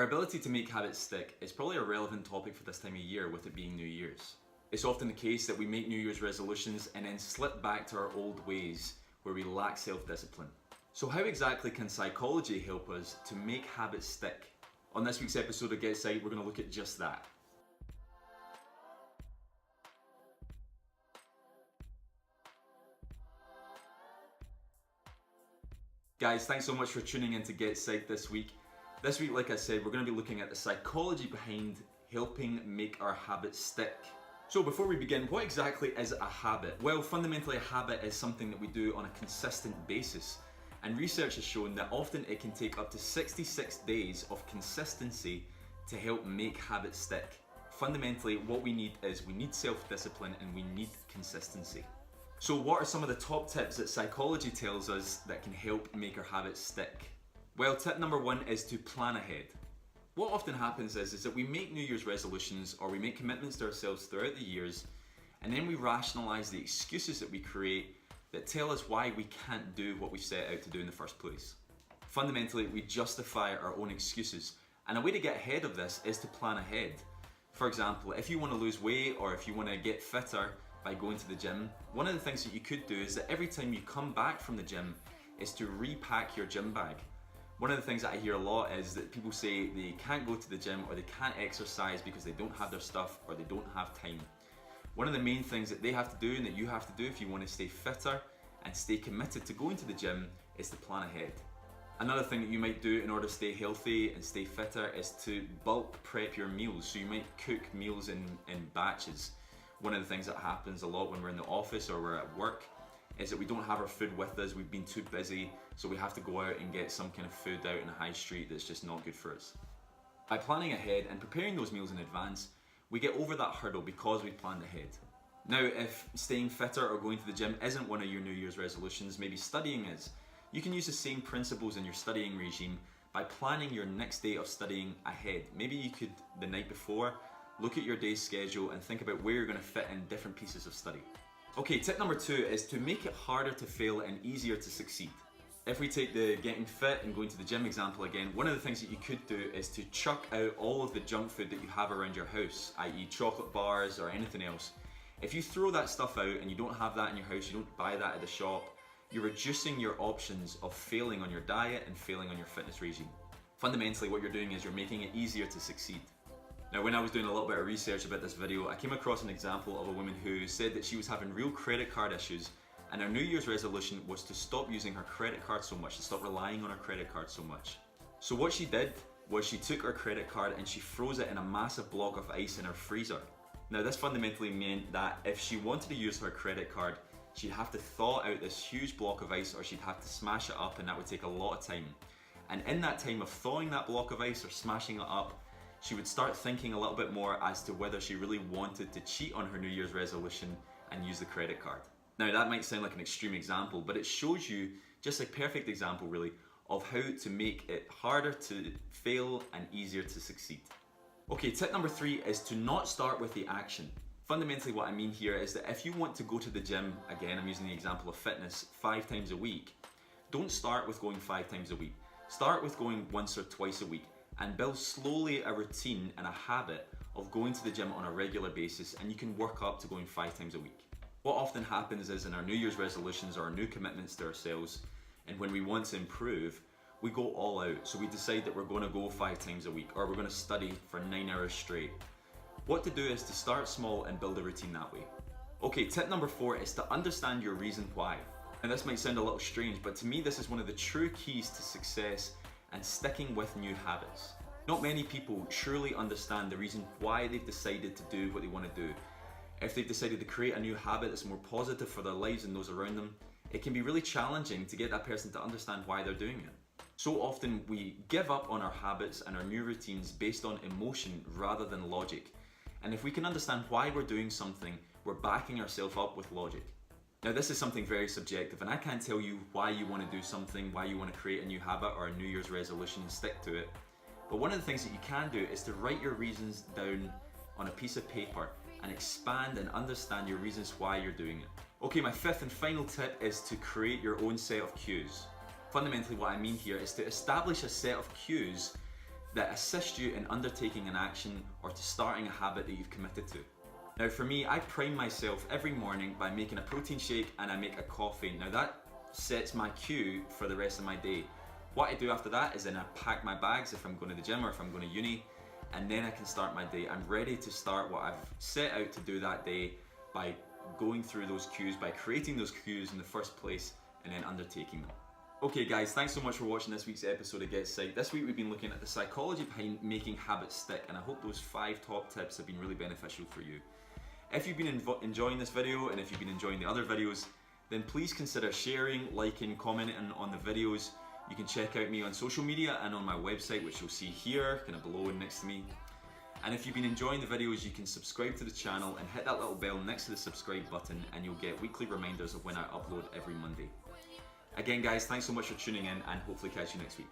Our ability to make habits stick is probably a relevant topic for this time of year, with it being New Year's. It's often the case that we make New Year's resolutions and then slip back to our old ways where we lack self-discipline. So how exactly can psychology help us to make habits stick? On this week's episode of GetPsyched, we're going to look at just that. Guys, thanks so much for tuning in to GetPsyched this week. This week, like I said, we're going to be looking at the psychology behind helping make our habits stick. So before we begin, what exactly is a habit? Well, fundamentally a habit is something that we do on a consistent basis. And research has shown that often it can take up to 66 days of consistency to help make habits stick. Fundamentally, what we need is we need self-discipline and we need consistency. So what are some of the top tips that psychology tells us that can help make our habits stick? Well, tip number one is to plan ahead. What often happens is that we make New Year's resolutions or we make commitments to ourselves throughout the years, and then we rationalize the excuses that we create that tell us why we can't do what we set out to do in the first place. Fundamentally, we justify our own excuses, and a way to get ahead of this is to plan ahead. For example, if you want to lose weight or if you want to get fitter by going to the gym, one of the things that you could do is that every time you come back from the gym is to repack your gym bag. One of the things that I hear a lot is that people say they can't go to the gym or they can't exercise because they don't have their stuff or they don't have time. One of the main things that they have to do and that you have to do if you want to stay fitter and stay committed to going to the gym is to plan ahead. Another thing that you might do in order to stay healthy and stay fitter is to bulk prep your meals. So you might cook meals in batches. One of the things that happens a lot when we're in the office or we're at work is that we don't have our food with us, we've been too busy, so we have to go out and get some kind of food out in the high street that's just not good for us. By planning ahead and preparing those meals in advance, we get over that hurdle because we planned ahead. Now, if staying fitter or going to the gym isn't one of your New Year's resolutions, maybe studying is, you can use the same principles in your studying regime by planning your next day of studying ahead. Maybe you could, the night before, look at your day's schedule and think about where you're going to fit in different pieces of study. Okay, tip number two is to make it harder to fail and easier to succeed. If we take the getting fit and going to the gym example again, one of the things that you could do is to chuck out all of the junk food that you have around your house, i.e. chocolate bars or anything else. If you throw that stuff out and you don't have that in your house, you don't buy that at the shop, you're reducing your options of failing on your diet and failing on your fitness regime. Fundamentally, what you're doing is you're making it easier to succeed. Now, when I was doing a little bit of research about this video, I came across an example of a woman who said that she was having real credit card issues, and her New Year's resolution was to stop using her credit card so much, to stop relying on her credit card so much. So what she did was she took her credit card and she froze it in a massive block of ice in her freezer. Now, this fundamentally meant that if she wanted to use her credit card, she'd have to thaw out this huge block of ice or she'd have to smash it up, and that would take a lot of time. And in that time of thawing that block of ice or smashing it up, she would start thinking a little bit more as to whether she really wanted to cheat on her New Year's resolution and use the credit card. Now, that might sound like an extreme example, but it shows you just a perfect example really of how to make it harder to fail and easier to succeed. Okay, tip number three is to not start with the action. Fundamentally, what I mean here is that if you want to go to the gym, again, I'm using the example of fitness, 5 times a week, don't start with going 5 times a week. Start with going once or twice a week, and build slowly a routine and a habit of going to the gym on a regular basis, and you can work up to going 5 times a week. What often happens is in our New Year's resolutions or our new commitments to ourselves, and when we want to improve, we go all out. So we decide that we're going to go 5 times a week, or we're going to study for 9 hours straight. What to do is to start small and build a routine that way. Okay, tip number 4 is to understand your reason why. And this might sound a little strange, but to me this is one of the true keys to success and sticking with new habits. Not many people truly understand the reason why they've decided to do what they want to do. If they've decided to create a new habit that's more positive for their lives and those around them, it can be really challenging to get that person to understand why they're doing it. So often we give up on our habits and our new routines based on emotion rather than logic. And if we can understand why we're doing something, we're backing ourselves up with logic. Now, this is something very subjective, and I can't tell you why you want to do something, why you want to create a new habit or a New Year's resolution and stick to it. But one of the things that you can do is to write your reasons down on a piece of paper and expand and understand your reasons why you're doing it. Okay, my 5th and final tip is to create your own set of cues. Fundamentally, what I mean here is to establish a set of cues that assist you in undertaking an action or to starting a habit that you've committed to. Now for me, I prime myself every morning by making a protein shake and I make a coffee. Now that sets my cue for the rest of my day. What I do after that is then I pack my bags if I'm going to the gym or if I'm going to uni, and then I can start my day. I'm ready to start what I've set out to do that day by going through those cues, by creating those cues in the first place and then undertaking them. Okay guys, thanks so much for watching this week's episode of GetPsyched. This week we've been looking at the psychology behind making habits stick, and I hope those 5 top tips have been really beneficial for you. If you've been enjoying this video and if you've been enjoying the other videos, then please consider sharing, liking, commenting on the videos. You can check out me on social media and on my website, which you'll see here, kind of below and next to me. And if you've been enjoying the videos, you can subscribe to the channel and hit that little bell next to the subscribe button, and you'll get weekly reminders of when I upload every Monday. Again guys, thanks so much for tuning in, and hopefully catch you next week.